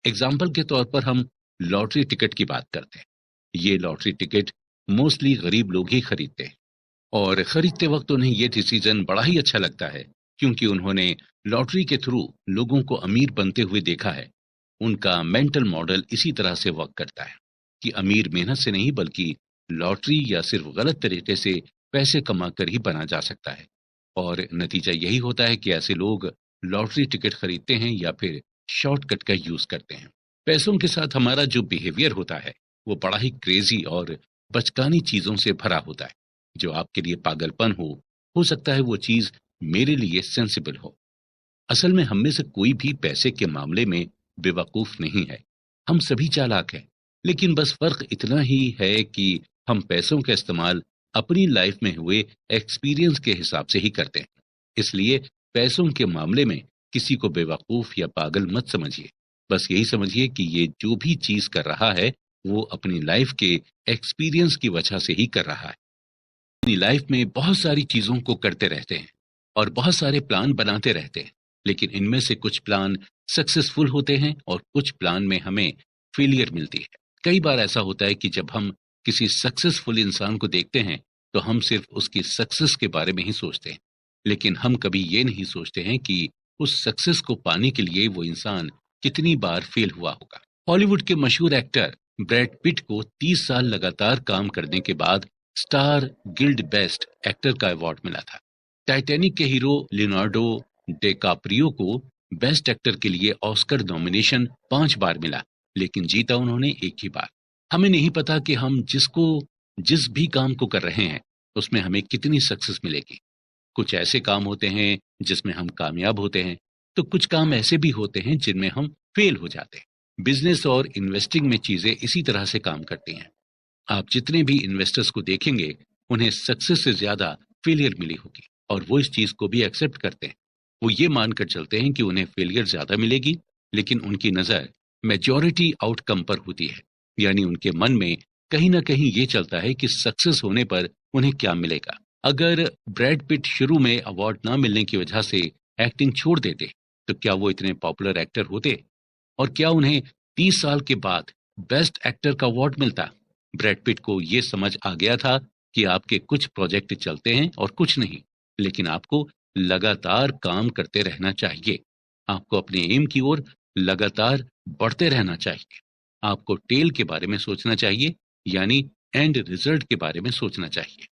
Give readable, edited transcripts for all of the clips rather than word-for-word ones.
Example के तौर पर हम लॉटरी टिकट की बात करते हैं। ये लॉटरी टिकट मोस्टली गरीब लोग ही खरीदते हैं और खरीदते वक्त उन्हें ये डिसीजन बड़ा ही अच्छा लगता है क्योंकि उन्होंने लॉटरी के थ्रू लोगों को अमीर बनते हुए देखा है। उनका मेंटल मॉडल इसी तरह से वर्क करता है कि अमीर मेहनत से नहीं बल्कि लॉटरी या सिर्फ गलत तरीके से पैसे कमाकर ही बना जा सकता है। और नतीजा यही होता है कि ऐसे लोग लॉटरी टिकट खरीदते हैं या फिर शॉर्टकट का यूज करते हैं। पैसों के साथ हमारा जो बिहेवियर होता है वो बड़ा ही क्रेजी और बचकानी चीजों से भरा होता है। जो आपके लिए पागलपन हो सकता है वो चीज मेरे लिए सेंसिबल हो। असल में हम में से कोई भी पैसे के मामले में बेवकूफ नहीं है। हम सभी चालाक हैं, लेकिन बस फर्क इतना ही है कि हम पैसों का इस्तेमाल अपनी लाइफ में हुए एक्सपीरियंस के हिसाब से ही करते हैं। इसलिए पैसों के मामले में किसी को बेवकूफ या पागल मत समझिए। बस यही समझिए कि ये जो भी चीज कर रहा है वो अपनी लाइफ के एक्सपीरियंस की वजह से ही कर रहा है। अपनी लाइफ में बहुत सारी चीजों को करते रहते हैं और बहुत सारे प्लान बनाते रहते हैं, लेकिन इनमें से कुछ प्लान सक्सेसफुल होते हैं और कुछ प्लान में हमें फेलियर मिलती है। कई बार ऐसा होता है कि जब हम किसी सक्सेसफुल इंसान को देखते हैं तो हम सिर्फ उसकी सक्सेस के बारे में ही सोचते हैं, लेकिन हम कभी ये नहीं सोचते हैं कि उस सक्सेस को पाने के लिए वो इंसान कितनी बार फेल हुआ होगा। हॉलीवुड के मशहूर एक्टर ब्रैड पिट को 30 साल लगातार काम करने के बाद स्टार गिल्ड बेस्ट एक्टर का अवार्ड मिला था। टाइटैनिक के हीरो लियोनार्डो डिकाप्रियो को बेस्ट एक्टर के लिए ऑस्कर नॉमिनेशन 5 बार मिला, लेकिन जीता उन्होंने एक ही बार। हमें नहीं पता कि हम जिस भी काम को कर रहे हैं उसमें हमें कितनी सक्सेस मिलेगी। कुछ ऐसे काम होते हैं जिसमें हम कामयाब होते हैं, तो कुछ काम ऐसे भी होते हैं जिनमें हम फेल हो जाते हैं। बिजनेस और इन्वेस्टिंग में चीजें इसी तरह से काम करती हैं। आप जितने भी इन्वेस्टर्स को देखेंगे उन्हें सक्सेस से ज्यादा फेलियर मिली होगी और वो इस चीज को भी एक्सेप्ट करते हैं। वो ये मानकर चलते हैं कि उन्हें फेलियर ज्यादा मिलेगी, लेकिन उनकी नजर मेजॉरिटी आउटकम पर होती है। यानी उनके मन में कहीं ना कहीं ये चलता है कि सक्सेस होने पर उन्हें क्या मिलेगा। अगर ब्रैड पिट शुरू में अवार्ड ना मिलने की वजह से एक्टिंग छोड़ देते तो क्या वो इतने पॉपुलर एक्टर होते? और क्या उन्हें 30 साल के बाद बेस्ट एक्टर का अवार्ड मिलता? ब्रैड पिट को ये समझ आ गया था कि आपके कुछ प्रोजेक्ट चलते हैं और कुछ नहीं, लेकिन आपको लगातार काम करते रहना चाहिए। आपको अपने एम की ओर लगातार बढ़ते रहना चाहिए। आपको टेल के बारे में सोचना चाहिए, यानी एंड रिजल्ट के बारे में सोचना चाहिए।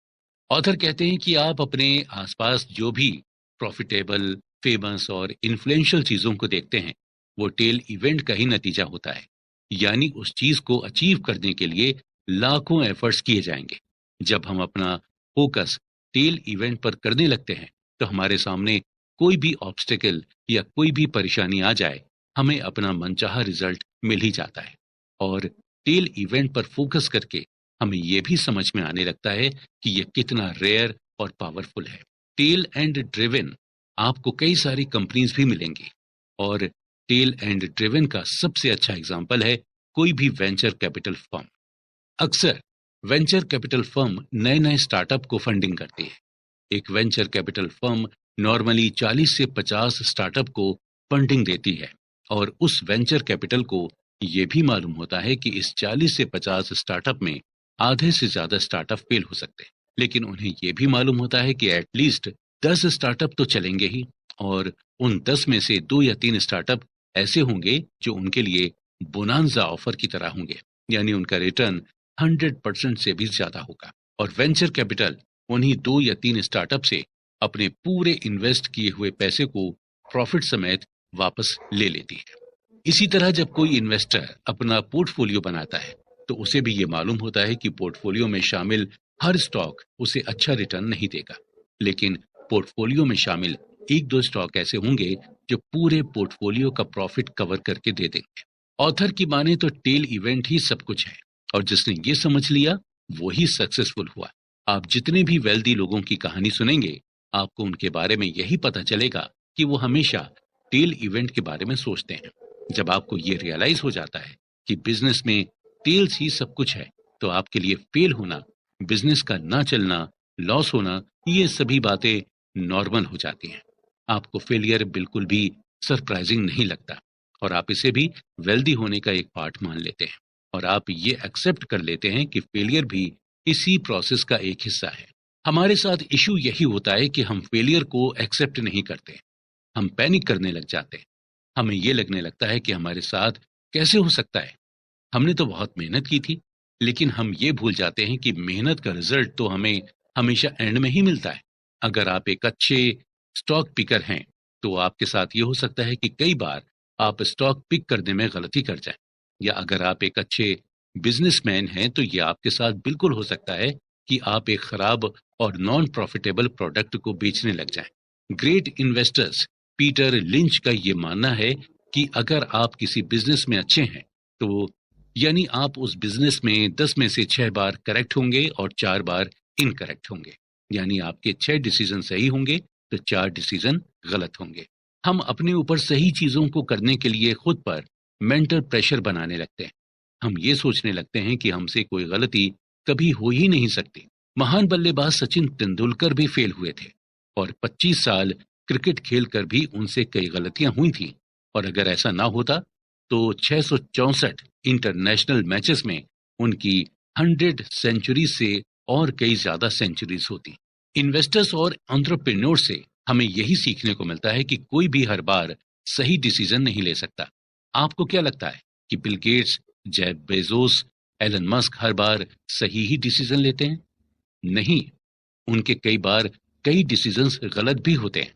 ऑथर कहते हैं कि आप अपने आसपास जो भी प्रॉफिटेबल, फेमस और इन्फ्लुएंशियल चीजों को देखते हैं वो टेल इवेंट का ही नतीजा होता है। यानी उस चीज को अचीव करने के लिए लाखों एफर्ट्स किए जाएंगे। जब हम अपना फोकस टेल इवेंट पर करने लगते हैं तो हमारे सामने कोई भी ऑब्स्टेकल या कोई भी परेशानी आ जाए, हमें अपना मनचाहा रिजल्ट मिल ही जाता है। और टेल इवेंट पर फोकस करके हमें यह भी समझ में आने लगता है कि यह कितना रेयर और पावरफुल है। टेल एंड ड्रिवन आपको कई सारी कंपनीज भी मिलेंगी और टेल एंड ड्रिवन का सबसे अच्छा एग्जांपल है कोई भी वेंचर कैपिटल फर्म। अक्सर वेंचर कैपिटल फर्म नए नए स्टार्टअप को फंडिंग करती है। एक वेंचर कैपिटल फर्म नॉर्मली 40 से 50 स्टार्टअप को फंडिंग देती है और उस वेंचर कैपिटल को ये भी मालूम होता है कि इस 40 से 50 स्टार्टअप में आधे से ज्यादा स्टार्टअप फेल हो सकते हैं, लेकिन उन्हें यह भी मालूम होता है कि एटलीस्ट 10 स्टार्टअप तो चलेंगे ही और उन 10 में से 2 या 3 स्टार्टअप ऐसे होंगे जो उनके लिए बोनांजा ऑफर की तरह होंगे, यानी उनका रिटर्न 100% से भी ज्यादा होगा। और वेंचर कैपिटल उन्हीं 2 या 3 स्टार्टअप से अपने पूरे इन्वेस्ट किए हुए पैसे को प्रॉफिट समेत वापस ले लेती है। इसी तरह जब कोई इन्वेस्टर अपना पोर्टफोलियो बनाता है तो उसे भी ये मालूम होता है कि पोर्टफोलियो में शामिल हर स्टॉक उसे अच्छा रिटर्न नहीं देगा, लेकिन पोर्टफोलियो में शामिल 1-2 स्टॉक ऐसे होंगे जो पूरे पोर्टफोलियो का प्रॉफिट कवर करके दे देंगे। ऑथर की माने तो टेल इवेंट ही सब कुछ है और जिसने ये समझ लिया वो ही सक्सेसफुल हुआ। आप जितने भी वेल्दी लोगों की कहानी सुनेंगे आपको उनके बारे में यही पता चलेगा कि वो हमेशा टेल इवेंट के बारे में सोचते हैं। जब आपको ये रियलाइज हो जाता है कि बिजनेस में टेल्स ही सब कुछ है तो आपके लिए फेल होना, बिजनेस का ना चलना, लॉस होना, ये सभी बातें नॉर्मल हो जाती हैं। आपको फेलियर बिल्कुल भी सरप्राइजिंग नहीं लगता और आप इसे भी वेल्दी होने का एक पार्ट मान लेते हैं और आप ये एक्सेप्ट कर लेते हैं कि फेलियर भी इसी प्रोसेस का एक हिस्सा है। हमारे साथ इशू यही होता है कि हम फेलियर को एक्सेप्ट नहीं करते, हम पैनिक करने लग जाते हैं। हमें ये लगने लगता है कि हमारे साथ कैसे हो सकता है, हमने तो बहुत मेहनत की थी। लेकिन हम ये भूल जाते हैं कि मेहनत का रिजल्ट तो हमें हमेशा एंड में ही मिलता है। अगर आप एक अच्छे स्टॉक पिकर हैं तो आपके साथ ये हो सकता है कि कई बार आप स्टॉक पिक करने में गलती कर जाएं, या अगर आप एक अच्छे बिजनेसमैन हैं तो ये आपके साथ बिल्कुल हो सकता है कि आप एक खराब और नॉन प्रॉफिटेबल प्रोडक्ट को बेचने लग जाएं। ग्रेट इन्वेस्टर्स पीटर लिंच का ये मानना है कि अगर आप किसी बिजनेस में अच्छे हैं तो यानी आप उस बिजनेस में 10 में से 6 बार करेक्ट होंगे और 4 बार इनकरेक्ट होंगे। यानी आपके 6 डिसीजन सही होंगे तो 4 डिसीजन गलत होंगे। हम अपने ऊपर सही चीजों को करने के लिए खुद पर मेंटल प्रेशर बनाने लगते हैं। हम ये सोचने लगते हैं कि हमसे कोई गलती कभी हो ही नहीं सकती। महान बल्लेबाज सचिन तेंदुलकर भी फेल हुए थे और 25 साल क्रिकेट खेलकर भी उनसे कई गलतियां हुई थी। और अगर ऐसा ना होता तो 664 इंटरनेशनल मैचेस में उनकी 100 सेंचुरी से और कई ज्यादा सेंचुरीज होती। इन्वेस्टर्स और एंटरप्रेन्योर से हमें यही सीखने को मिलता है कि कोई भी हर बार सही डिसीजन नहीं ले सकता। आपको क्या लगता है कि Bill Gates, Jeff Bezos, Elon Musk हर बार सही ही डिसीजन लेते हैं? नहीं, उनके कई बार कई डिसीजंस गलत भी होते हैं।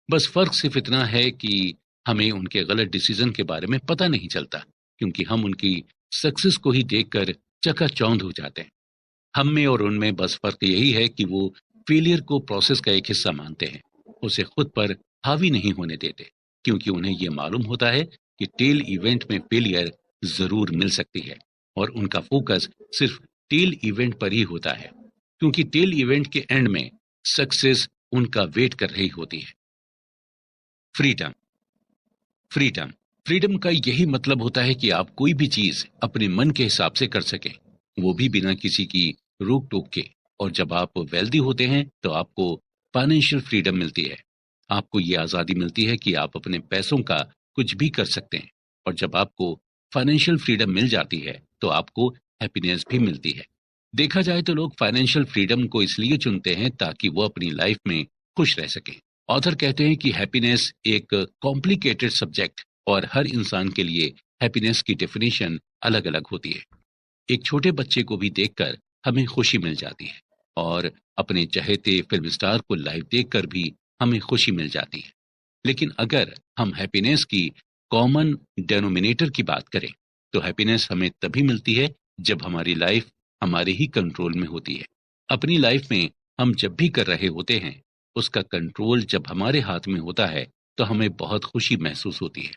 बस फर्क सिर्फ इतना है कि हमें उनके गलत डिसीजन के बारे में पता नहीं चलता, क्योंकि हम उनकी सक्सेस को ही देखकर चकाचौंध हो जाते हैं। हम में और उनमें बस फर्क यही है कि वो फेलियर को प्रोसेस का एक हिस्सा मानते हैं, उसे खुद पर हावी नहीं होने देते, क्योंकि उन्हें ये मालूम होता है कि टेल इवेंट में फेलियर जरूर मिल सकती है और उनका फोकस सिर्फ टेल इवेंट पर ही होता है, क्योंकि टेल इवेंट के एंड में सक्सेस उनका वेट कर रही होती है। फ्रीडम। फ्रीडम फ्रीडम का यही मतलब होता है कि आप कोई भी चीज अपने मन के हिसाब से कर सकें, वो भी बिना किसी की रोक टोक के। और जब आप वेल्दी होते हैं तो आपको फाइनेंशियल फ्रीडम मिलती है। आपको ये आजादी मिलती है कि आप अपने पैसों का कुछ भी कर सकते हैं। और जब आपको फाइनेंशियल फ्रीडम मिल जाती है तो आपको हैप्पीनेस भी मिलती है। देखा जाए तो लोग फाइनेंशियल फ्रीडम को इसलिए चुनते हैं ताकि वो अपनी लाइफ में खुश रह सकें। ऑथर कहते हैं कि हैप्पीनेस एक कॉम्प्लिकेटेड सब्जेक्ट और हर इंसान के लिए हैप्पीनेस की डेफिनेशन अलग अलग होती है। एक छोटे बच्चे को भी देखकर हमें खुशी मिल जाती है और अपने चहेते फिल्म स्टार को लाइव देखकर भी हमें खुशी मिल जाती है। लेकिन अगर हम हैप्पीनेस की कॉमन डेनोमिनेटर की बात करें तो हैप्पीनेस हमें तभी मिलती है जब हमारी लाइफ हमारे ही कंट्रोल में होती है। अपनी लाइफ में हम जब भी कर रहे होते हैं उसका कंट्रोल जब हमारे हाथ में होता है तो हमें बहुत खुशी महसूस होती है।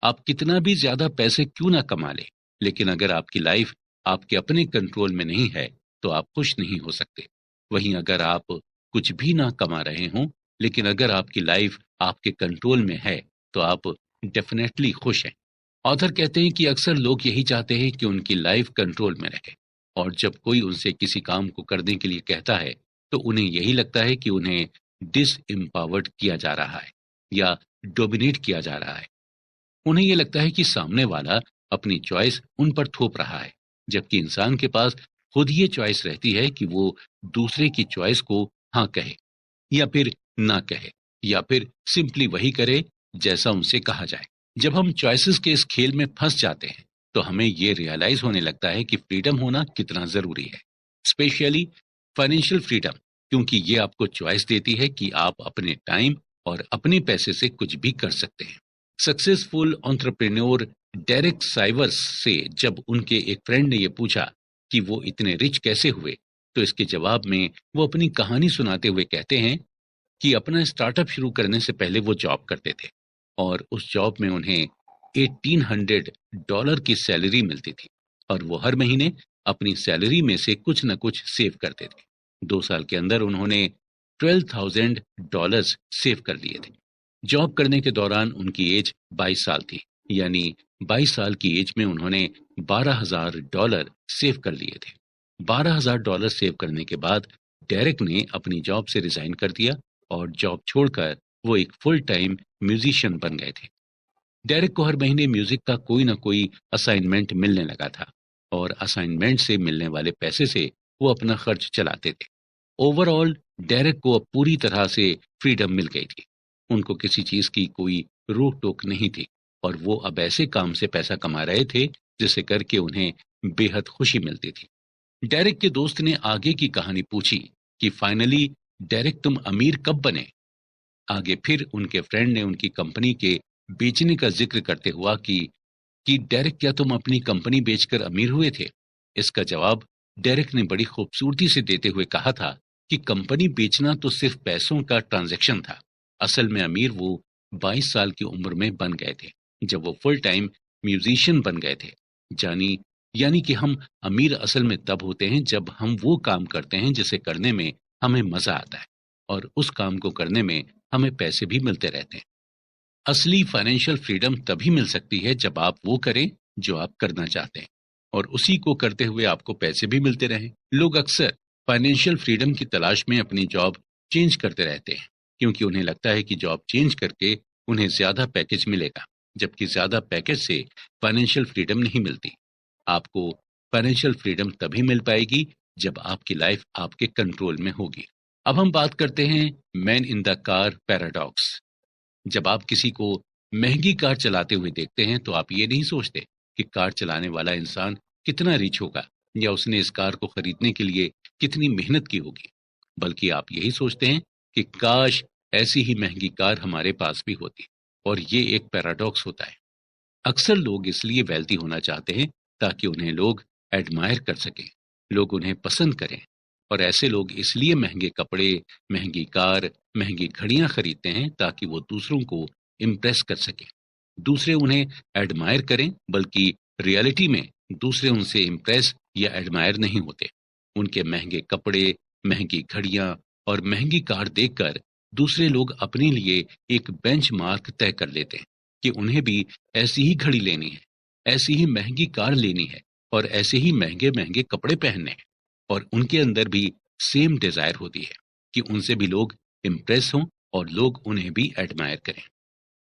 आप कितना भी ज्यादा पैसे क्यों ना कमा लें, लेकिन अगर आपकी लाइफ आपके अपने कंट्रोल में नहीं है तो आप खुश नहीं हो सकते। वहीं अगर आप कुछ भी ना कमा रहे हों, लेकिन अगर आपकी लाइफ आपके कंट्रोल में है तो आप डेफिनेटली खुश हैं। ऑथर कहते हैं कि अक्सर लोग यही चाहते हैं कि उनकी लाइफ कंट्रोल में रहे, और जब कोई उनसे किसी काम को करने के लिए कहता है तो उन्हें यही लगता है कि उन्हें डिस एम्पावर्ड किया जा रहा है या डोमिनेट किया जा रहा है। उन्हें ये लगता है कि सामने वाला अपनी चॉइस उन पर थोप रहा है, जबकि इंसान के पास खुद ये चॉइस रहती है कि वो दूसरे की चॉइस को हाँ कहे या फिर ना कहे, या फिर सिंपली वही करे जैसा उनसे कहा जाए। जब हम चॉइसेस के इस खेल में फंस जाते हैं तो हमें ये रियलाइज होने लगता है कि फ्रीडम होना कितना जरूरी है, स्पेशली फाइनेंशियल फ्रीडम, क्योंकि ये आपको चॉइस देती है कि आप अपने टाइम और अपने पैसे से कुछ भी कर सकते हैं। सक्सेसफुल एंटरप्रेन्योर डेरेक साइवर्स से जब उनके एक फ्रेंड ने ये पूछा कि वो इतने रिच कैसे हुए, तो इसके जवाब में वो अपनी कहानी सुनाते हुए कहते हैं कि अपना स्टार्टअप शुरू करने से पहले वो जॉब करते थे और उस जॉब में उन्हें $1800 की सैलरी मिलती थी और वो हर महीने अपनी सैलरी में से कुछ न कुछ सेव करते थे। 2 साल के अंदर उन्होंने $12,000 सेव कर लिए थे। जॉब करने के दौरान उनकी एज 22 साल थी, यानी 22 साल की एज में उन्होंने $12,000 सेव कर लिए थे। $12,000 सेव करने के बाद डेरेक ने अपनी जॉब से रिजाइन कर दिया और जॉब छोड़कर वो एक फुल टाइम म्यूजिशियन बन गए थे। डेरेक को हर महीने म्यूजिक का कोई ना कोई असाइनमेंट मिलने लगा था और असाइनमेंट से मिलने वाले पैसे से वो अपना खर्च चलाते थे। ओवरऑल डेरेक को अब पूरी तरह से फ्रीडम मिल गई थी। उनको किसी चीज की कोई रोक टोक नहीं थी और वो अब ऐसे काम से पैसा कमा रहे थे जिसे करके उन्हें बेहद खुशी मिलती थी। डेरेक के दोस्त ने आगे की कहानी पूछी कि फाइनली डेरेक तुम अमीर कब बने। आगे फिर उनके फ्रेंड ने उनकी कंपनी के बेचने का जिक्र करते हुआ कि डेरेक क्या तुम अपनी कंपनी बेचकर अमीर हुए थे। इसका जवाब डेरेक ने बड़ी खूबसूरती से देते हुए कहा था कि कंपनी बेचना तो सिर्फ पैसों का ट्रांजैक्शन था। असल में अमीर वो 22 साल की उम्र में बन गए थे जब वो फुल टाइम म्यूजिशियन बन गए थे। जानी यानी कि हम अमीर असल में तब होते हैं जब हम वो काम करते हैं जिसे करने में हमें मजा आता है और उस काम को करने में हमें पैसे भी मिलते रहते हैं। असली फाइनेंशियल फ्रीडम तभी मिल सकती है जब आप वो करें जो आप करना चाहते हैं और उसी को करते हुए आपको पैसे भी मिलते रहें। लोग अक्सर फाइनेंशियल फ्रीडम की तलाश में अपनी जॉब चेंज करते रहते हैं क्योंकि उन्हें लगता है कि जॉब चेंज करके उन्हें ज्यादा पैकेज मिलेगा, जबकि ज्यादा पैकेज से फाइनेंशियल फ्रीडम नहीं मिलती। आपको फाइनेंशियल फ्रीडम तभी मिल पाएगी जब आपकी लाइफ आपके कंट्रोल में होगी। अब हम बात करते हैं man in the car paradox. जब आप किसी को महंगी कार चलाते हुए देखते हैं तो आप ये नहीं सोचते कि कार चलाने वाला इंसान कितना रिच होगा या उसने इस कार को खरीदने के लिए कितनी मेहनत की होगी, बल्कि आप यही सोचते हैं कि काश ऐसी ही महंगी कार हमारे पास भी होती। और ये एक पैराडॉक्स होता है। अक्सर लोग इसलिए वेल्दी होना चाहते हैं ताकि उन्हें लोग एडमायर कर सकें, लोग उन्हें पसंद करें। और ऐसे लोग इसलिए महंगे कपड़े, महंगी कार, महंगी घड़ियां खरीदते हैं ताकि वो दूसरों को इम्प्रेस कर सकें, दूसरे उन्हें एडमायर करें। बल्कि रियलिटी में दूसरे उनसे इम्प्रेस या एडमायर नहीं होते। उनके महंगे कपड़े, महंगी घड़ियां और महंगी कार देखकर दूसरे लोग अपने लिए एक बेंचमार्क तय कर लेते हैं कि उन्हें भी ऐसी ही घड़ी लेनी है, ऐसी ही महंगी कार लेनी है और ऐसे ही महंगे महंगे कपड़े पहनने हैं। और उनके अंदर भी सेम डिजायर होती है कि उनसे भी लोग इम्प्रेस हों और लोग उन्हें भी एडमायर करें।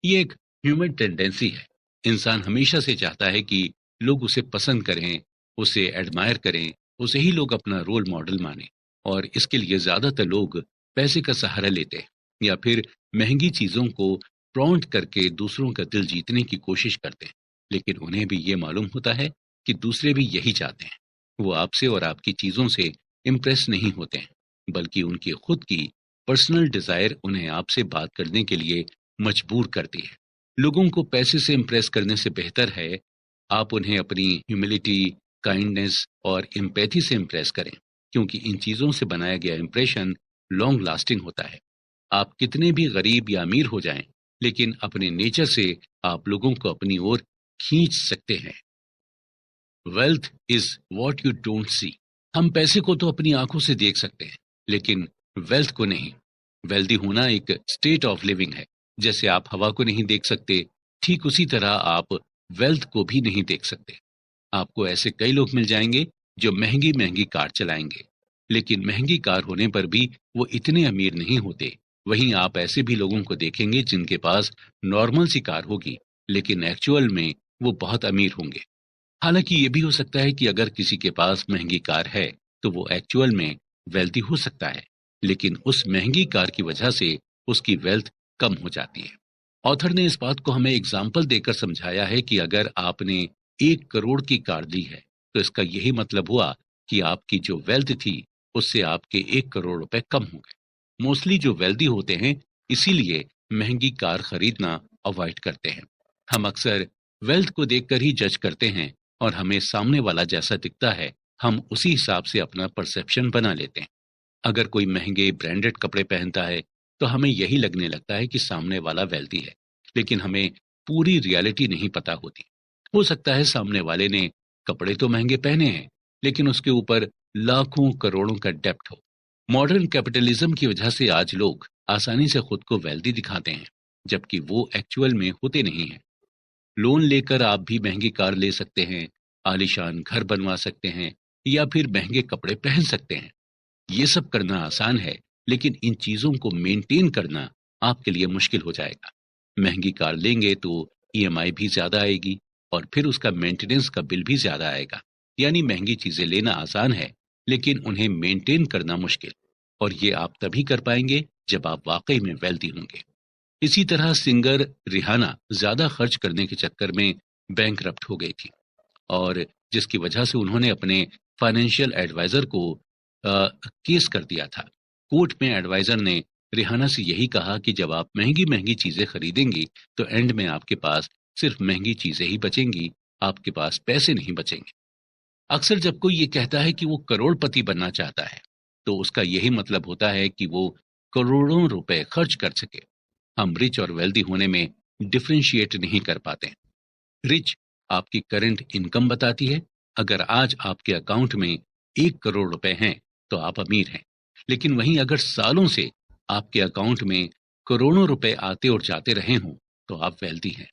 ये एक ह्यूमन टेंडेंसी है। इंसान हमेशा से चाहता है कि लोग उसे पसंद करें, उसे एडमायर करें, उसे ही लोग अपना रोल मॉडल माने। और इसके लिए ज्यादातर लोग पैसे का सहारा लेते हैं या फिर महंगी चीजों को फ्रॉन्ट करके दूसरों का दिल जीतने की कोशिश करते हैं। लेकिन उन्हें भी ये मालूम होता है कि दूसरे भी यही चाहते हैं। वो आपसे और आपकी चीजों से इम्प्रेस नहीं होते हैं, बल्कि उनकी खुद की पर्सनल डिजायर उन्हें आपसे बात करने के लिए मजबूर करती है। लोगों को पैसे से इम्प्रेस करने से बेहतर है आप उन्हें अपनी ह्यूमिलिटी, काइंडनेस और एम्पैथी से इम्प्रेस करें, क्योंकि इन चीजों से बनाया गया इंप्रेशन लॉन्ग लास्टिंग होता है। आप कितने भी गरीब या अमीर हो जाएं, लेकिन अपने नेचर से आप लोगों को अपनी ओर खींच सकते हैं। Wealth is what you don't see. हम पैसे को तो अपनी आंखों से देख सकते हैं, लेकिन वेल्थ को नहीं। वेल्दी होना एक स्टेट ऑफ लिविंग है। जैसे आप हवा को नहीं देख सकते, ठीक उसी तरह आप वेल्थ को भी नहीं देख सकते। आपको ऐसे कई लोग मिल जाएंगे जो महंगी महंगी कार चलाएंगे, लेकिन महंगी कार होने पर भी वो इतने अमीर नहीं होते। वहीं आप ऐसे भी लोगों को देखेंगे जिनके पास नॉर्मल सी कार होगी, लेकिन एक्चुअल में वो बहुत अमीर होंगे। हालांकि ये भी हो सकता है कि अगर किसी के पास महंगी कार है तो वो एक्चुअल में वेल्दी हो सकता है, लेकिन उस महंगी कार की वजह से उसकी वेल्थ कम हो जाती है। ऑथर ने इस बात को हमें एग्जाम्पल देकर समझाया है कि अगर आपने 1 करोड़ की कार ली है तो इसका यही मतलब हुआ कि आपकी जो वेल्थ थी उससे आपके 1 करोड़ रुपए कम हो गए। मोस्टली जो वेल्दी होते हैं इसीलिए महंगी कार खरीदना अवॉइड करते हैं। हम अक्सर वेल्थ को देखकर ही जज करते हैं और हमें सामने वाला जैसा दिखता है हम उसी हिसाब से अपना परसेप्शन बना लेते हैं। अगर कोई महंगे ब्रांडेड कपड़े पहनता है तो हमें यही लगने लगता है कि सामने वाला वेल्दी है, लेकिन हमें पूरी रियलिटी नहीं पता होती। हो सकता है सामने वाले ने कपड़े तो महंगे पहने हैं, लेकिन उसके ऊपर लाखों करोड़ों का डेब्ट हो। मॉडर्न कैपिटलिज्म की वजह से आज लोग आसानी से खुद को वेल्दी दिखाते हैं, जबकि वो एक्चुअल में होते नहीं हैं। लोन लेकर आप भी महंगी कार ले सकते हैं, आलीशान घर बनवा सकते हैं या फिर महंगे कपड़े पहन सकते हैं। ये सब करना आसान है, लेकिन इन चीजों को मेंटेन करना आपके लिए मुश्किल हो जाएगा। महंगी कार लेंगे तो ईएमआई भी ज्यादा आएगी और फिर उसका मेंटेनेंस का बिल भी ज्यादा आएगा। यानी महंगी चीजें लेना आसान है, लेकिन उन्हें मेंटेन करना मुश्किल। और ये आप तभी कर पाएंगे जब आप वाकई में वेल्दी होंगे। इसी तरह सिंगर रिहाना ज्यादा खर्च करने के चक्कर में बैंकरप्ट हो गई थी, और जिसकी वजह से उन्होंने अपने फाइनेंशियल एडवाइजर को केस कर दिया था। कोर्ट में एडवाइजर ने रिहाना से यही कहा कि जब आप महंगी महंगी चीजें खरीदेंगी तो एंड में आपके पास सिर्फ महंगी चीजें ही बचेंगी, आपके पास पैसे नहीं बचेंगे। अक्सर जब कोई ये कहता है कि वो करोड़पति बनना चाहता है, तो उसका यही मतलब होता है कि वो करोड़ों रुपए खर्च कर सके। हम रिच और वेल्दी होने में डिफरेंशिएट नहीं कर पाते। रिच आपकी करंट इनकम बताती है। अगर आज आपके अकाउंट में 1 करोड़ रुपए हैं तो आप अमीर हैं। लेकिन वहीं अगर सालों से आपके अकाउंट में करोड़ों रुपए आते और जाते रहे हों तो आप वेल्दी हैं।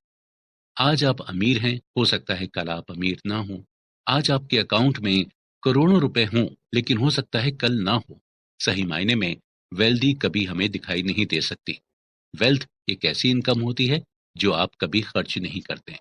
आज आप अमीर हैं, हो सकता है कल आप अमीर ना हो। आज आपके अकाउंट में करोड़ों रुपए हों, लेकिन हो सकता है कल ना हो। सही मायने में वेल्दी कभी हमें दिखाई नहीं दे सकती। वेल्थ एक ऐसी इनकम होती है जो आप कभी खर्च नहीं करते।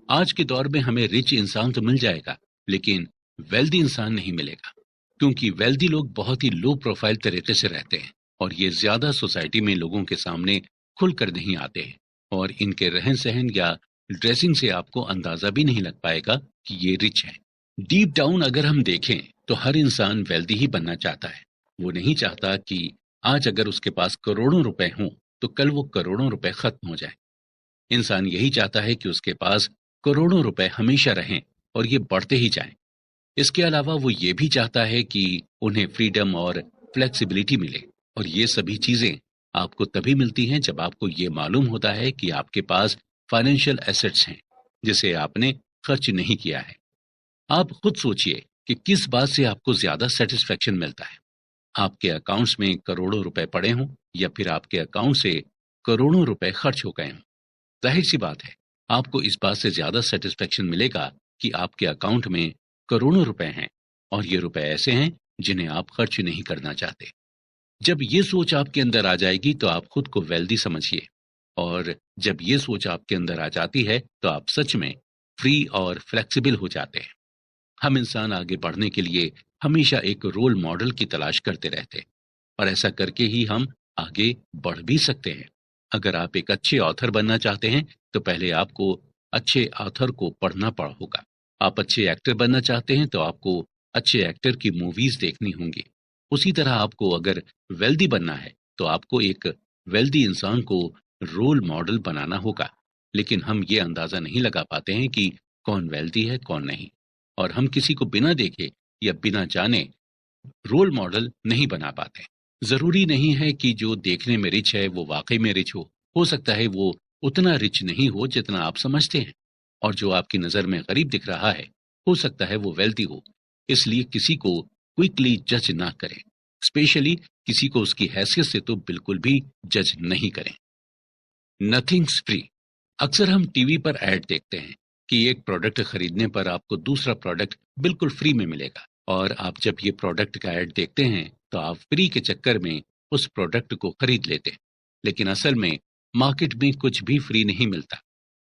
आज के दौर में हमें रिच इंसान तो मिल जाएगा, लेकिन वेल्दी इंसान नहीं मिलेगा, क्योंकि वेल्दी लोग बहुत ही लो प्रोफाइल तरीके से रहते हैं और ये ज्यादा सोसाइटी में लोगों के सामने खुलकर नहीं आते हैं। और इनके रहन सहन या ड्रेसिंग से आपको अंदाजा भी नहीं लग पाएगा कि ये रिच है। डीप डाउन अगर हम देखें तो हर इंसान वेल्दी ही बनना चाहता है। वो नहीं चाहता कि आज अगर उसके पास करोड़ों रुपए हों तो कल वो करोड़ों रुपए खत्म हो जाए। इंसान यही चाहता है कि उसके पास करोड़ों रुपए हमेशा रहें और ये बढ़ते ही जाएं। इसके अलावा वो ये भी चाहता है कि उन्हें फ्रीडम और फ्लेक्सिबिलिटी मिले। और ये सभी चीजें आपको तभी मिलती हैं जब आपको ये मालूम होता है कि आपके पास फाइनेंशियल एसेट्स हैं जिसे आपने खर्च नहीं किया है। आप खुद सोचिए कि किस बात से आपको ज्यादा सेटिस्फेक्शन मिलता है। आपके अकाउंट्स में करोड़ों रुपए पड़े हों या फिर आपके अकाउंट से करोड़ों रुपए खर्च हो गए हों। जाहिर सी बात है, आपको इस बात से ज्यादा सेटिस्फेक्शन मिलेगा कि आपके अकाउंट में करोड़ों रुपए हैं और ये रुपए ऐसे हैं जिन्हें आप खर्च नहीं करना चाहते। जब ये सोच आपके अंदर आ जाएगी तो आप खुद को वेल्दी समझिए। और जब ये सोच आपके अंदर आ जाती है तो आप सच में फ्री और फ्लेक्सिबल हो जाते हैं। हम इंसान आगे बढ़ने के लिए हमेशा एक रोल मॉडल की तलाश करते रहते हैं, और ऐसा करके ही हम आगे बढ़ भी सकते हैं। अगर आप एक अच्छे ऑथर बनना चाहते हैं तो पहले आपको अच्छे ऑथर को पढ़ना पड़ा होगा। आप अच्छे एक्टर बनना चाहते हैं तो आपको अच्छे एक्टर की मूवीज देखनी होंगी। उसी तरह आपको अगर वेल्दी बनना है तो आपको एक वेल्दी इंसान को रोल मॉडल बनाना होगा। लेकिन हम ये अंदाजा नहीं लगा पाते हैं कि कौन वेल्दी है कौन नहीं, और हम किसी को बिना देखे या बिना जाने रोल मॉडल नहीं बना पाते। जरूरी नहीं है कि जो देखने में रिच है वो वाकई में रिच हो सकता है वो उतना रिच नहीं हो जितना आप समझते हैं। और जो आपकी नजर में गरीब दिख रहा है, हो सकता है वो वेल्दी हो। इसलिए किसी को क्विकली जज ना करें, स्पेशली किसी को उसकी हैसियत से तो बिल्कुल भी जज नहीं करें। Nothings free. अक्सर हम टीवी पर ऐड देखते हैं कि एक प्रोडक्ट खरीदने पर आपको दूसरा प्रोडक्ट बिल्कुल फ्री में मिलेगा, और आप जब ये प्रोडक्ट का ऐड देखते हैं तो आप फ्री के चक्कर में उस प्रोडक्ट को खरीद लेते हैं। लेकिन असल में मार्केट में कुछ भी फ्री नहीं मिलता।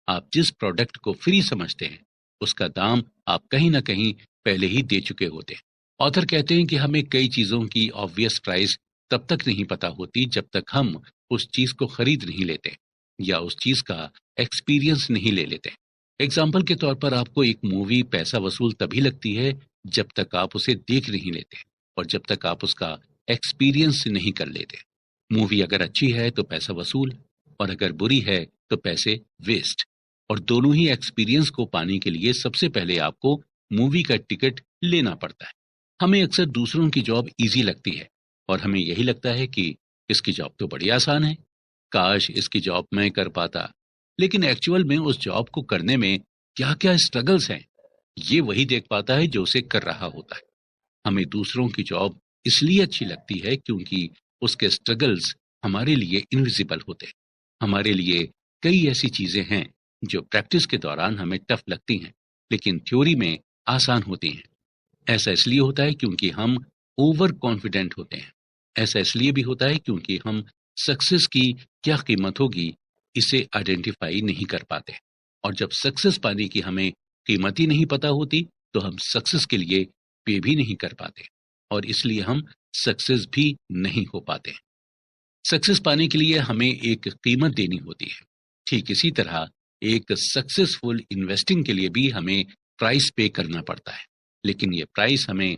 आप जिस प्रोडक्ट को फ्री समझते हैं उसका दाम आप कहीं ना कहीं पहले ही दे चुके होते हैं। ऑथर कहते हैं कि हमें कई चीजों की ऑब्वियस प्राइस तब तक नहीं पता होती जब तक हम उस चीज को खरीद नहीं लेते या उस चीज का एक्सपीरियंस नहीं ले लेते। एग्जाम्पल के तौर पर आपको एक मूवी पैसा वसूल तभी लगती है जब तक आप उसे देख नहीं लेते और जब तक आप उसका एक्सपीरियंस नहीं कर लेते। मूवी अगर अच्छी है तो पैसा वसूल, और अगर बुरी है तो पैसे वेस्ट। और दोनों ही एक्सपीरियंस को पाने के लिए सबसे पहले आपको मूवी का टिकट लेना पड़ता है। हमें अक्सर दूसरों की जॉब इजी लगती है और हमें यही लगता है कि इसकी जॉब तो बड़ी आसान है, काश इसकी जॉब मैं कर पाता। लेकिन एक्चुअल में उस जॉब को करने में क्या क्या स्ट्रगल्स हैं, ये वही देख पाता है जो उसे कर रहा होता है। हमें दूसरों की जॉब इसलिए अच्छी लगती है क्योंकि उसके स्ट्रगल्स हमारे लिए इनविजिबल होते हैं। हमारे लिए कई ऐसी चीजें हैं जो प्रैक्टिस के दौरान हमें टफ लगती हैं, लेकिन थ्योरी में आसान होती हैं। ऐसा इसलिए होता है क्योंकि हम ओवर कॉन्फिडेंट होते हैं। ऐसा इसलिए भी होता है क्योंकि हम सक्सेस की क्या कीमत होगी इसे आइडेंटिफाई नहीं कर पाते। और जब सक्सेस पाने की हमें कीमत ही नहीं पता होती तो हम सक्सेस के लिए पे भी नहीं कर पाते और इसलिए हम सक्सेस भी नहीं हो पाते। सक्सेस पाने के लिए हमें एक कीमत देनी होती है। ठीक इसी तरह एक सक्सेसफुल इन्वेस्टिंग के लिए भी हमें प्राइस पे करना पड़ता है, लेकिन ये प्राइस हमें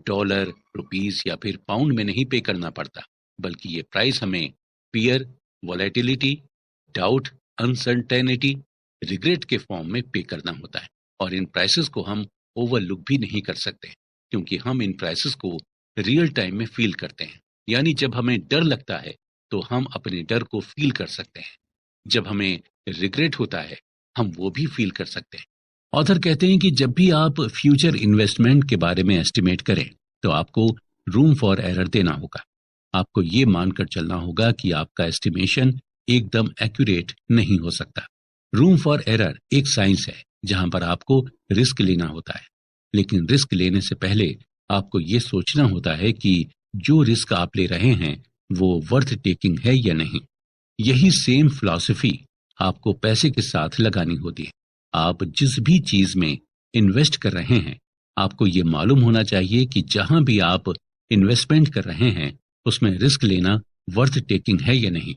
डॉलर, रुपीस या फिर पाउंड में नहीं पे करना पड़ता, बल्कि ये प्राइस हमें fear, volatility, doubt, uncertainty, regret के फॉर्म में पे करना होता है। और इन प्राइसेस को हम ओवरलुक भी नहीं कर सकते, क्योंकि हम इन प्राइसेस को रियल टाइम में फील करते हैं। यानी जब हमें डर लगता है तो हम अपने डर को फील कर सकते हैं। जब हमें रिग्रेट होता है हम वो भी फील कर सकते हैं। ऑथर कहते हैं कि जब भी आप फ्यूचर इन्वेस्टमेंट के बारे में एस्टिमेट करें तो आपको रूम फॉर एरर देना होगा। आपको ये मानकर चलना होगा कि आपका एस्टिमेशन एकदम एक्यूरेट नहीं हो सकता। रूम फॉर एरर एक साइंस है जहां पर आपको रिस्क लेना होता है, लेकिन रिस्क लेने से पहले आपको ये सोचना होता है कि जो रिस्क आप ले रहे हैं वो वर्थ टेकिंग है या नहीं। यही सेम फिलॉसफी आपको पैसे के साथ लगानी होती है। आप जिस भी चीज में इन्वेस्ट कर रहे हैं आपको ये मालूम होना चाहिए कि जहां भी आप इन्वेस्टमेंट कर रहे हैं उसमें रिस्क लेना वर्थ टेकिंग है या नहीं।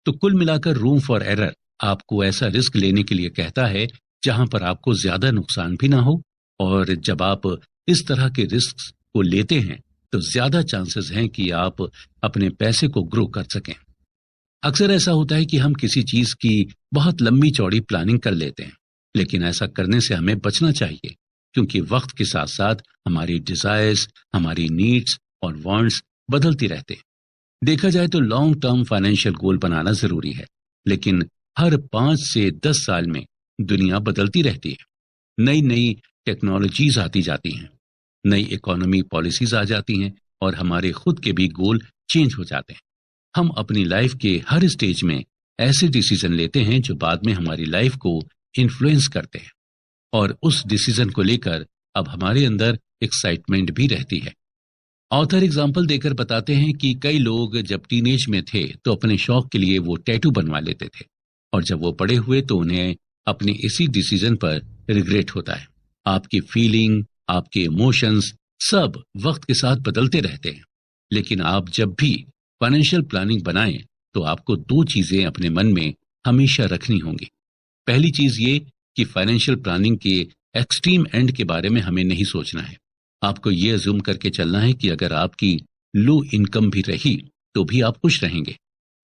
तो कुल मिलाकर रूम फॉर एरर आपको ऐसा रिस्क लेने के लिए कहता है जहां पर आपको ज्यादा नुकसान भी ना हो, और जब आप इस तरह के रिस्क को लेते हैं तो ज्यादा चांसेस हैं कि आप अपने पैसे को ग्रो कर सकें। अक्सर ऐसा होता है कि हम किसी चीज की बहुत लंबी चौड़ी प्लानिंग कर लेते हैं, लेकिन ऐसा करने से हमें बचना चाहिए, क्योंकि वक्त के साथ साथ हमारी डिजायर्स, हमारी नीड्स और वांट्स बदलती रहते हैं। देखा जाए तो लॉन्ग टर्म फाइनेंशियल गोल बनाना जरूरी है, लेकिन हर 5 से 10 साल में दुनिया बदलती रहती है। नई नई टेक्नोलॉजीज आती जाती हैं, नई इकोनॉमी पॉलिसीज आ जाती हैं और हमारे खुद के भी गोल चेंज हो जाते हैं। हम अपनी लाइफ के हर स्टेज में ऐसे डिसीजन लेते हैं जो बाद में हमारी लाइफ को इन्फ्लुएंस करते हैं, और उस डिसीजन को लेकर अब हमारे अंदर एक्साइटमेंट भी रहती है। ऑथर एग्जाम्पल देकर बताते हैं कि कई लोग जब टीनेज में थे तो अपने शौक के लिए वो टैटू बनवा लेते थे, और जब वो बड़े हुए तो उन्हें अपने इसी डिसीजन पर रिग्रेट होता है। आपकी फीलिंग, आपके इमोशंस सब वक्त के साथ बदलते रहते हैं, लेकिन आप जब भी फाइनेंशियल प्लानिंग बनाएं तो आपको 2 चीजें अपने मन में हमेशा रखनी होंगी। पहली चीज ये कि फाइनेंशियल प्लानिंग के एक्सट्रीम एंड के बारे में हमें नहीं सोचना है। आपको ये अज्यूम करके चलना है कि अगर आपकी लो इनकम भी रही तो भी आप खुश रहेंगे,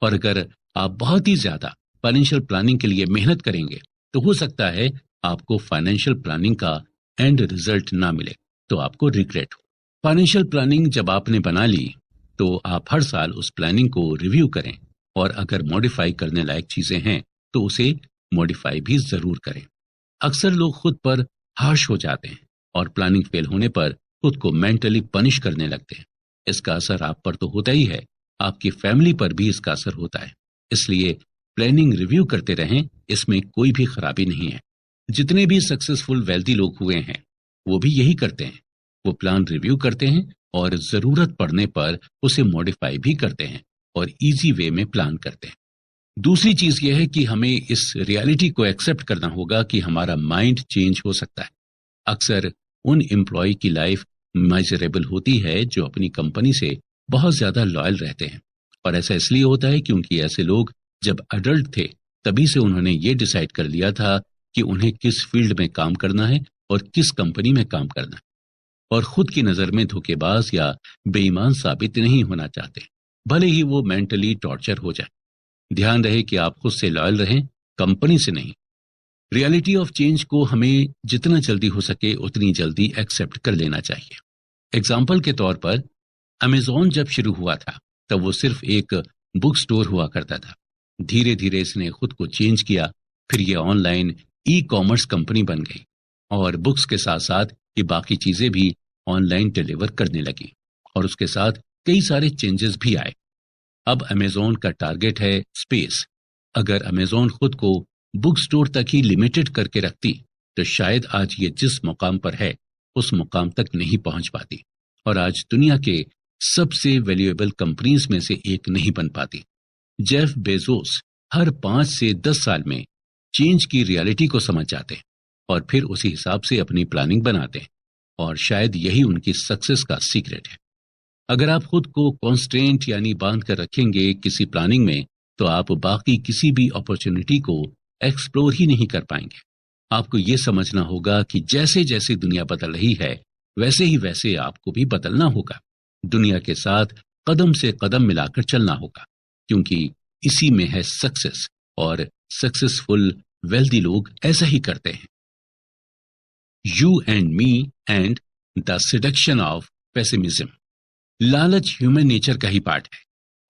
और अगर आप बहुत ही ज्यादा फाइनेंशियल प्लानिंग के लिए मेहनत करेंगे तो हो सकता है आपको फाइनेंशियल प्लानिंग का एंड रिजल्ट ना मिले, तो आपको रिग्रेट हो। फाइनेंशियल प्लानिंग जब आपने बना ली तो आप हर साल उस प्लानिंग को रिव्यू करें, और अगर मॉडिफाई करने लायक चीजें हैं तो उसे मॉडिफाई भी जरूर करें। अक्सर लोग खुद पर हार्श हो जाते हैं और प्लानिंग फेल होने पर खुद को मेंटली पनिश करने लगते हैं। इसका असर आप पर तो होता ही है, आपकी फैमिली पर भी इसका असर होता है। इसलिए प्लानिंग रिव्यू करते रहें, इसमें कोई भी खराबी नहीं है। जितने भी सक्सेसफुल वेल्दी लोग हुए हैं वो भी यही करते हैं। वो प्लान रिव्यू करते हैं और जरूरत पड़ने पर उसे मॉडिफाई भी करते हैं और इजी वे में प्लान करते हैं। दूसरी चीज यह है कि हमें इस रियलिटी को एक्सेप्ट करना होगा कि हमारा माइंड चेंज हो सकता है। अक्सर उन एम्प्लॉय की लाइफ मेजरेबल होती है जो अपनी कंपनी से बहुत ज्यादा लॉयल रहते हैं, और ऐसा इसलिए होता है क्योंकि ऐसे लोग जब अडल्ट थे तभी से उन्होंने ये डिसाइड कर लिया था कि उन्हें किस फील्ड में काम करना है और किस कंपनी में काम करना है, और खुद की नजर में धोखेबाज या बेईमान साबित नहीं होना चाहते, भले ही वो मेंटली टॉर्चर हो जाए। ध्यान रहे कि आप खुद से लॉयल रहें, कंपनी से नहीं। रियलिटी ऑफ चेंज को हमें जितना जल्दी हो सके उतनी जल्दी एक्सेप्ट कर लेना चाहिए। एग्जाम्पल के तौर पर अमेजॉन जब शुरू हुआ था तब वो सिर्फ एक बुक स्टोर हुआ करता था। धीरे धीरे इसने खुद को चेंज किया, फिर ये ऑनलाइन ई कॉमर्स कंपनी बन गई, और बुक्स के साथ साथ ये बाकी चीजें भी ऑनलाइन डिलीवर करने लगी, और उसके साथ कई सारे चेंजेस भी आए। अब अमेजॉन का टारगेट है स्पेस। अगर अमेजॉन खुद को बुक स्टोर तक ही लिमिटेड करके रखती तो शायद आज ये जिस मुकाम पर है उस मुकाम तक नहीं पहुंच पाती, और आज दुनिया के सबसे वैल्यूएबल कंपनीज में से एक नहीं बन पाती। जेफ बेजोस हर 5 से 10 साल में चेंज की रियलिटी को समझ जाते हैं और फिर उसी हिसाब से अपनी प्लानिंग बनाते हैं, और शायद यही उनकी सक्सेस का सीक्रेट है। अगर आप खुद को कॉन्स्ट्रेंट यानी बांध कर रखेंगे किसी प्लानिंग में, तो आप बाकी किसी भी अपॉर्चुनिटी को एक्सप्लोर ही नहीं कर पाएंगे। आपको ये समझना होगा कि जैसे जैसे दुनिया बदल रही है, वैसे ही वैसे आपको भी बदलना होगा। दुनिया के साथ कदम से कदम मिलाकर चलना होगा, क्योंकि इसी में है सक्सेस, और सक्सेसफुल वेल्दी लोग ऐसा ही करते हैं। You and me and the seduction of pessimism. लालच ह्यूमन नेचर का ही पार्ट है,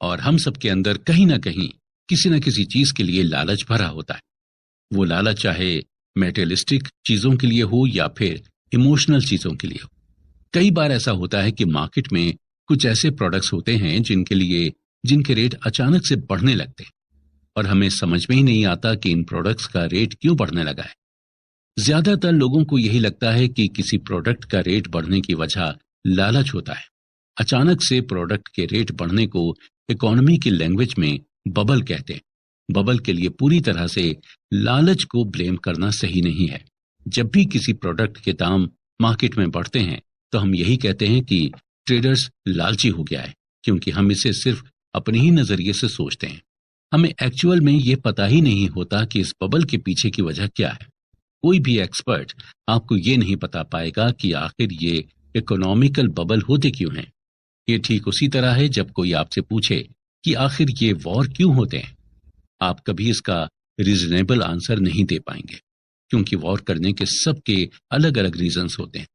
और हम सबके अंदर कहीं ना कहीं किसी न किसी चीज के लिए लालच भरा होता है। वो लालच चाहे मेटेरियलिस्टिक चीजों के लिए हो या फिर इमोशनल चीजों के लिए हो। कई बार ऐसा होता है कि मार्केट में कुछ ऐसे प्रोडक्ट्स होते हैं जिनके रेट अचानक से बढ़ने लगते हैं, और हमें समझ में ही नहीं आता कि इन प्रोडक्ट्स का रेट क्यों बढ़ने लगा है। ज्यादातर लोगों को यही लगता है कि किसी प्रोडक्ट का रेट बढ़ने की वजह लालच होता है। अचानक से प्रोडक्ट के रेट बढ़ने को इकोनॉमी की लैंग्वेज में बबल कहते हैं। बबल के लिए पूरी तरह से लालच को ब्लेम करना सही नहीं है। जब भी किसी प्रोडक्ट के दाम मार्केट में बढ़ते हैं, तो हम यही कहते हैं कि ट्रेडर्स लालची हो गया है, क्योंकि हम इसे सिर्फ अपने ही नजरिए से सोचते हैं। हमें एक्चुअल में ये पता ही नहीं होता कि इस बबल के पीछे की वजह क्या है। कोई भी एक्सपर्ट आपको ये नहीं बता पाएगा कि आखिर ये इकोनॉमिकल बबल होते क्यों हैं। ये ठीक उसी तरह है जब कोई आपसे पूछे कि आखिर ये वॉर क्यों होते हैं। आप कभी इसका रीजनेबल आंसर नहीं दे पाएंगे, क्योंकि वॉर करने के सबके अलग अलग रीजंस होते हैं।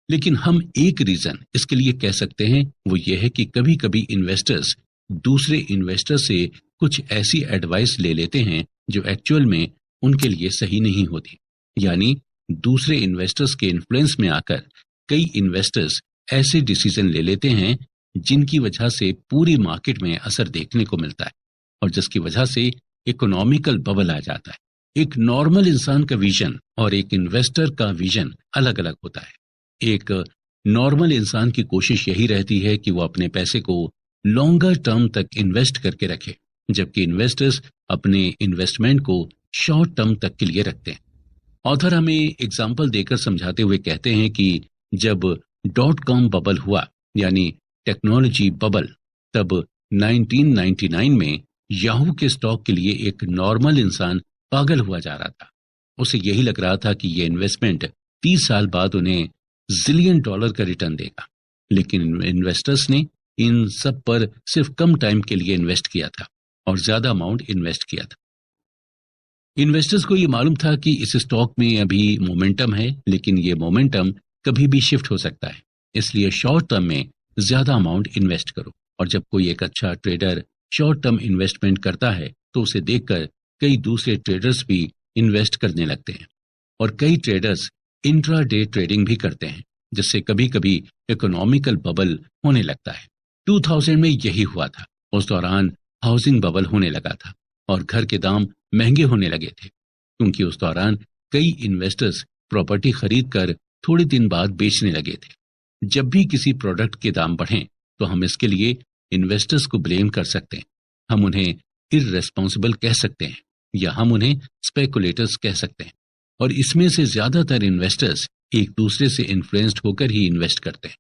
लेकिन हम एक रीजन इसके लिए कह सकते हैं, वो ये है कि कभी कभी इन्वेस्टर्स दूसरे इन्वेस्टर से कुछ ऐसी एडवाइस ले लेते हैं जो एक्चुअल में उनके लिए सही नहीं होती। यानी दूसरे इन्वेस्टर्स के इन्फ्लुएंस में आकर कई इन्वेस्टर्स ऐसे डिसीजन ले लेते हैं जिनकी वजह से पूरी मार्केट में असर देखने को मिलता है, और जिसकी वजह से इकोनॉमिकल बबल आ जाता है। एक नॉर्मल इंसान का विजन और एक इन्वेस्टर का विजन अलग अलग होता है। एक नॉर्मल इंसान की कोशिश यही रहती है कि वो अपने पैसे को लॉन्गर टर्म तक इन्वेस्ट करके रखे, जबकि इन्वेस्टर्स अपने इन्वेस्टमेंट को शॉर्ट टर्म तक के लिए रखते हैं। ऑथर हमें एग्जाम्पल देकर समझाते हुए कहते हैं कि जब .com बबल हुआ, यानी टेक्नोलॉजी बबल, तब 1999 में याहू के स्टॉक के लिए एक नॉर्मल इंसान पागल हुआ जा रहा था। उसे यही लग रहा था कि ये इन्वेस्टमेंट 30 साल बाद उन्हें $1 जिलियन का रिटर्न देगा। लेकिन इन्वेस्टर्स ने इन सब पर सिर्फ कम टाइम के लिए इन्वेस्ट किया था और ज्यादा अमाउंट इन्वेस्ट किया था। इन्वेस्टर्स को ये मालूम था कि इस स्टॉक में अभी मोमेंटम है, लेकिन ये मोमेंटम कभी भी शिफ्ट हो सकता है, इसलिए शॉर्ट टर्म में ज्यादा अमाउंट इन्वेस्ट करो। और जब कोई एक अच्छा ट्रेडर शॉर्ट टर्म इन्वेस्टमेंट करता है, तो उसे देखकर कई दूसरे ट्रेडर्स भी इन्वेस्ट करने लगते हैं, और कई ट्रेडर्स इंट्रा डे ट्रेडिंग भी करते हैं, जिससे कभी कभी इकोनॉमिकल बबल होने लगता है। 2000 में यही हुआ था। उस दौरान हाउसिंग बबल होने लगा था और घर के दाम महंगे होने लगे थे, क्योंकि उस दौरान कई इन्वेस्टर्स प्रॉपर्टी खरीद कर थोड़े दिन बाद बेचने लगे थे। जब भी किसी प्रोडक्ट के दाम बढ़ें, तो हम इसके लिए इन्वेस्टर्स को ब्लेम कर सकते हैं। हम उन्हें इररेस्पॉन्सिबल कह सकते हैं, या हम उन्हें स्पेकुलेटर्स कह सकते हैं। और इसमें से ज्यादातर इन्वेस्टर्स एक दूसरे से इन्फ्लुएंस्ड होकर ही इन्वेस्ट करते हैं,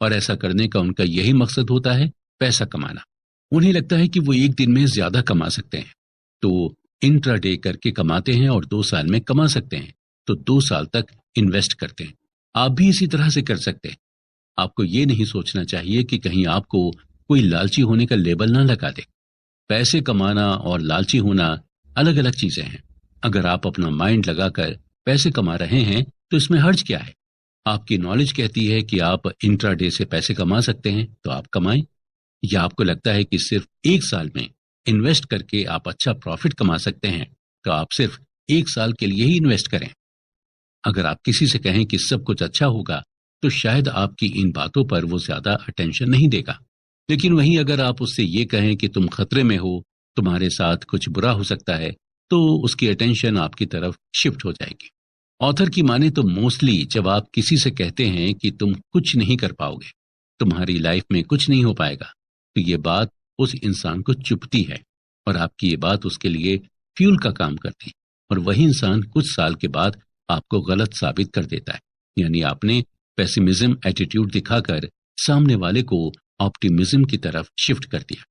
और ऐसा करने का उनका यही मकसद होता है, पैसा कमाना। उन्हें लगता है कि वो एक दिन में ज्यादा कमा सकते हैं, तो इंट्राडे करके कमाते हैं, और 2 साल में कमा सकते हैं तो 2 साल तक इन्वेस्ट करते हैं। आप भी इसी तरह से कर सकते हैं। आपको ये नहीं सोचना चाहिए कि कहीं आपको कोई लालची होने का लेबल ना लगा दे। पैसे कमाना और लालची होना अलग अलग चीजें हैं। अगर आप अपना माइंड लगाकर पैसे कमा रहे हैं, तो इसमें हर्ज क्या है? आपकी नॉलेज कहती है कि आप इंट्राडे से पैसे कमा सकते हैं, तो आप कमाएं। या आपको लगता है कि सिर्फ 1 साल में इन्वेस्ट करके आप अच्छा प्रॉफिट कमा सकते हैं, तो आप सिर्फ 1 साल के लिए ही इन्वेस्ट करें। अगर आप किसी से कहें कि सब कुछ अच्छा होगा, तो शायद आपकी इन बातों पर वो ज्यादा अटेंशन नहीं देगा। लेकिन वहीं अगर आप उससे ये कहें कि तुम खतरे में हो, तुम्हारे साथ कुछ बुरा हो सकता है, तो उसकी अटेंशन आपकी तरफ शिफ्ट हो जाएगी। ऑथर की माने तो मोस्टली जब आप किसी से कहते हैं कि तुम कुछ नहीं कर पाओगे, तुम्हारी लाइफ में कुछ नहीं हो पाएगा, तो ये बात उस इंसान को चुभती है, और आपकी ये बात उसके लिए फ्यूल का काम करती। और वही इंसान कुछ साल के बाद आपको गलत साबित कर देता है। यानी आपने पेसिमिज्म एटीट्यूड दिखाकर सामने वाले को ऑप्टिमिज्म की तरफ शिफ्ट कर दिया।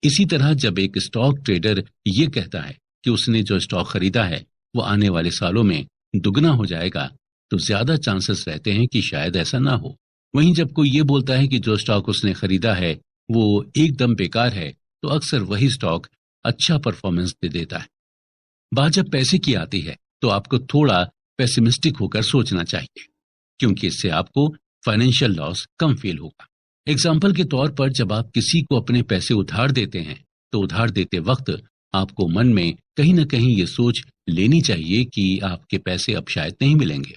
इसी तरह जब एक स्टॉक ट्रेडर ये कहता है कि उसने जो स्टॉक खरीदा है वो आने वाले सालों में दुगना हो जाएगा, तो ज्यादा चांसेस रहते हैं कि शायद ऐसा ना हो। वहीं जब कोई ये बोलता है कि जो स्टॉक उसने खरीदा है वो एकदम बेकार है, तो अक्सर वही स्टॉक अच्छा परफॉर्मेंस दे देता है। बात जब पैसे की आती है तो आपको थोड़ा पेसिमिस्टिक होकर सोचना चाहिए, क्योंकि इससे आपको फाइनेंशियल लॉस कम फील होगा। एग्जाम्पल के तौर पर जब आप किसी को अपने पैसे उधार देते हैं तो उधार देते वक्त आपको मन में कहीं ना कहीं ये सोच लेनी चाहिए कि आपके पैसे अब शायद नहीं मिलेंगे।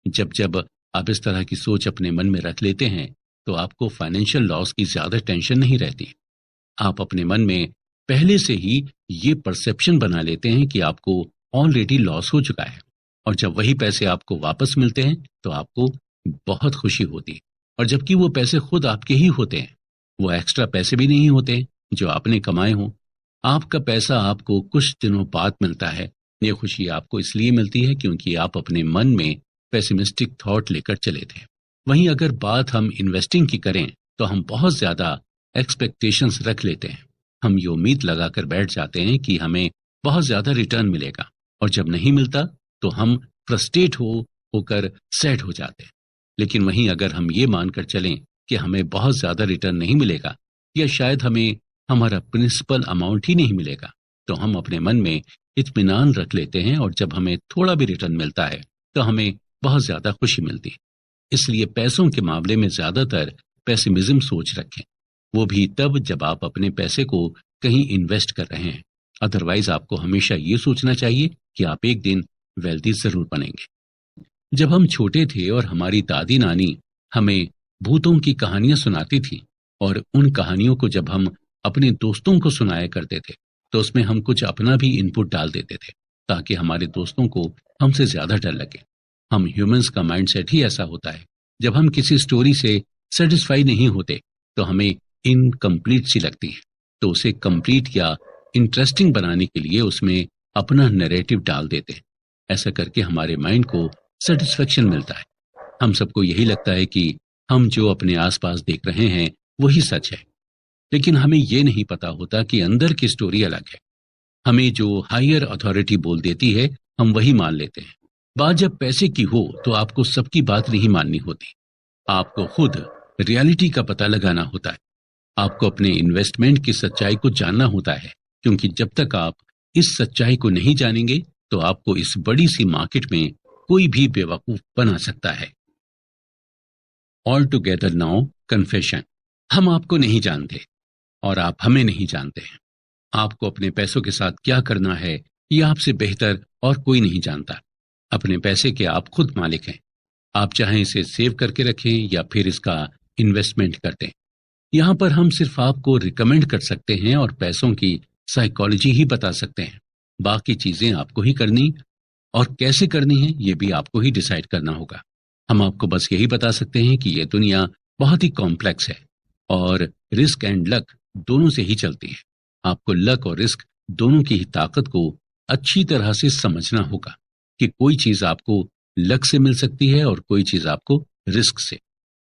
जब जब आप इस तरह की सोच अपने मन में रख लेते हैं तो आपको फाइनेंशियल लॉस की ज्यादा टेंशन नहीं रहती। आप अपने मन में पहले से ही ये परसेप्शन बना लेते हैं कि आपको ऑलरेडी लॉस हो चुका है, और जब वही पैसे आपको वापस मिलते हैं तो आपको बहुत खुशी होती है। और जबकि वो पैसे खुद आपके ही होते हैं, वो एक्स्ट्रा पैसे भी नहीं होते जो आपने कमाए हों। आपका पैसा आपको कुछ दिनों बाद मिलता है। ये खुशी आपको इसलिए मिलती है क्योंकि आप अपने मन में पेसिमिस्टिक थॉट लेकर चले थे। वहीं अगर बात हम इन्वेस्टिंग की करें तो हम बहुत ज्यादा एक्सपेक्टेशंस रख लेते हैं। हम ये उम्मीद लगाकर बैठ जाते हैं कि हमें बहुत ज्यादा रिटर्न मिलेगा, और जब नहीं मिलता तो हम फ्रस्ट्रेट होकर सैड हो जाते हैं। लेकिन वहीं अगर हम ये मानकर चलें कि हमें बहुत ज्यादा रिटर्न नहीं मिलेगा, या शायद हमें हमारा प्रिंसिपल अमाउंट ही नहीं मिलेगा, तो हम अपने मन में इत्मीनान रख लेते हैं, और जब हमें थोड़ा भी रिटर्न मिलता है तो हमें बहुत ज्यादा खुशी मिलती है। इसलिए पैसों के मामले में ज्यादातर पेसिमिज्म सोच रखें, वो भी तब जब आप अपने पैसे को कहीं इन्वेस्ट कर रहे हैं। अदरवाइज आपको हमेशा ये सोचना चाहिए कि आप एक दिन वेल्दी जरूर बनेंगे। जब हम छोटे थे और हमारी दादी नानी हमें भूतों की कहानियां सुनाती थी, और उन कहानियों को जब हम अपने दोस्तों को सुनाया करते थे तो उसमें हम कुछ अपना भी इनपुट डाल देते थे, ताकि हमारे दोस्तों को हमसे ज्यादा डर लगे। हम ह्यूमंस का माइंडसेट ही ऐसा होता है। जब हम किसी स्टोरी से सेटिस्फाई नहीं होते तो हमें इनकम्प्लीट सी लगती है, तो उसे कंप्लीट या इंटरेस्टिंग बनाने के लिए उसमें अपना नैरेटिव डाल देते हैं। ऐसा करके हमारे माइंड को सेटिस्फेक्शन मिलता है। हम सबको यही लगता है कि हम जो अपने आसपास देख रहे हैं वही सच है, लेकिन हमें ये नहीं पता होता कि अंदर की स्टोरी अलग है। हमें जो हायर अथॉरिटी बोल देती है हम वही मान लेते हैं। बात जब पैसे की हो तो आपको सबकी बात नहीं माननी होती, आपको खुद रियलिटी का पता लगाना होता है। आपको अपने इन्वेस्टमेंट की सच्चाई को जानना होता है, क्योंकि जब तक आप इस सच्चाई को नहीं जानेंगे तो आपको इस बड़ी सी मार्केट में कोई भी बेवकूफ बना सकता है। All together now confession. हम आपको नहीं जानते और आप हमें नहीं जानते हैं। आपको अपने पैसों के साथ क्या करना है ये आपसे बेहतर और कोई नहीं जानता। अपने पैसे के आप खुद मालिक हैं। आप चाहें इसे सेव करके रखें या फिर इसका इन्वेस्टमेंट कर दें। यहाँ पर हम सिर्फ आपको रिकमेंड कर सकते हैं और पैसों की साइकोलॉजी ही बता सकते हैं। बाकी चीजें आपको ही करनी, और कैसे करनी है ये भी आपको ही डिसाइड करना होगा। हम आपको बस यही बता सकते हैं कि ये दुनिया बहुत ही कॉम्प्लेक्स है और रिस्क एंड लक दोनों से ही चलती है। आपको लक और रिस्क दोनों की ही ताकत को अच्छी तरह से समझना होगा कि कोई चीज आपको लक से मिल सकती है और कोई चीज आपको रिस्क से।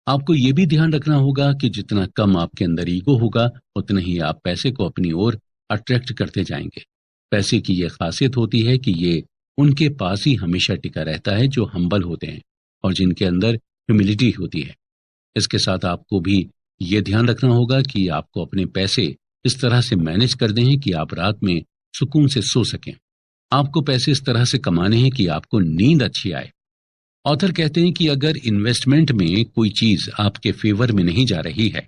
आपको ये भी ध्यान रखना होगा कि जितना कम आपके अंदर ईगो होगा उतना ही आप पैसे को अपनी ओर अट्रैक्ट करते जाएंगे। पैसे की ये खासियत होती है कि ये उनके पास ही हमेशा टिका रहता है जो हम्बल होते हैं और जिनके अंदर ह्यूमिलिटी होती है। इसके साथ आपको भी ये ध्यान रखना होगा कि आपको अपने पैसे इस तरह से मैनेज कर दें कि आप रात में सुकून से सो सकें। आपको पैसे इस तरह से कमाने हैं कि आपको नींद अच्छी आए। ऑथर कहते हैं कि अगर इन्वेस्टमेंट में कोई चीज आपके फेवर में नहीं जा रही है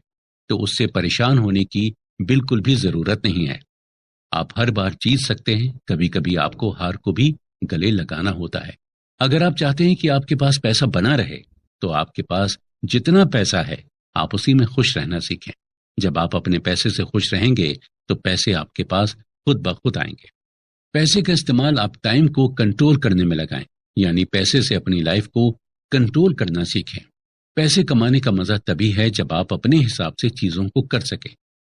तो उससे परेशान होने की बिल्कुल भी जरूरत नहीं है। आप हर बार जीत सकते हैं, कभी कभी आपको हार को भी गले लगाना होता है। अगर आप चाहते हैं कि आपके पास पैसा बना रहे तो आपके पास जितना पैसा है आप उसी में खुश रहना सीखें। जब आप अपने पैसे से खुश रहेंगे तो पैसे आपके पास खुद ब खुद आएंगे। पैसे का इस्तेमाल आप टाइम को कंट्रोल करने में लगाएं, यानी पैसे से अपनी लाइफ को कंट्रोल करना सीखें। पैसे कमाने का मजा तभी है जब आप अपने हिसाब से चीजों को कर सकें,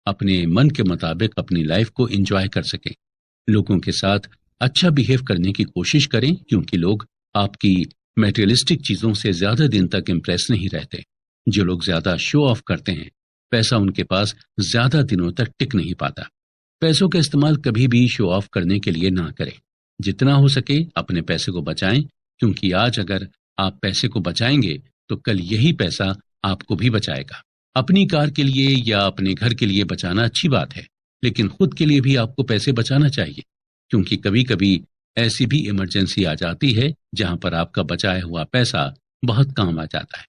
अपने मन के मुताबिक अपनी लाइफ को एंजॉय कर सकें, लोगों के साथ अच्छा बिहेव करने की कोशिश करें, क्योंकि लोग आपकी मटेरियलिस्टिक चीजों से ज्यादा दिन तक इम्प्रेस नहीं रहते। जो लोग ज्यादा शो ऑफ करते हैं, पैसा उनके पास ज्यादा दिनों तक टिक नहीं पाता। पैसों का इस्तेमाल कभी भी शो ऑफ करने के लिए ना करें। जितना हो सके अपने पैसे को बचाएं, क्योंकि आज अगर आप पैसे को बचाएंगे तो कल यही पैसा आपको भी बचाएगा। अपनी कार के लिए या अपने घर के लिए बचाना अच्छी बात है, लेकिन खुद के लिए भी आपको पैसे बचाना चाहिए, क्योंकि कभी कभी ऐसी भी इमरजेंसी आ जाती है जहां पर आपका बचाया हुआ पैसा बहुत काम आ जाता है।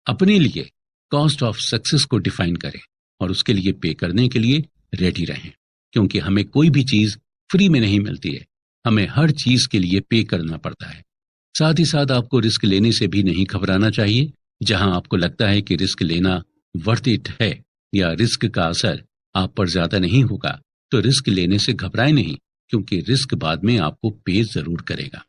अपने लिए कॉस्ट ऑफ सक्सेस को डिफाइन करें और उसके लिए पे करने के लिए रेडी रहें, क्योंकि हमें कोई भी चीज फ्री में नहीं मिलती है। हमें हर चीज के लिए पे करना पड़ता है। साथ ही साथ आपको रिस्क लेने से भी नहीं घबराना चाहिए। जहां आपको लगता है कि रिस्क लेना वर्थ इट है या रिस्क का असर आप पर ज्यादा नहीं होगा, तो रिस्क लेने से घबराए नहीं, क्योंकि रिस्क बाद में आपको पे जरूर करेगा।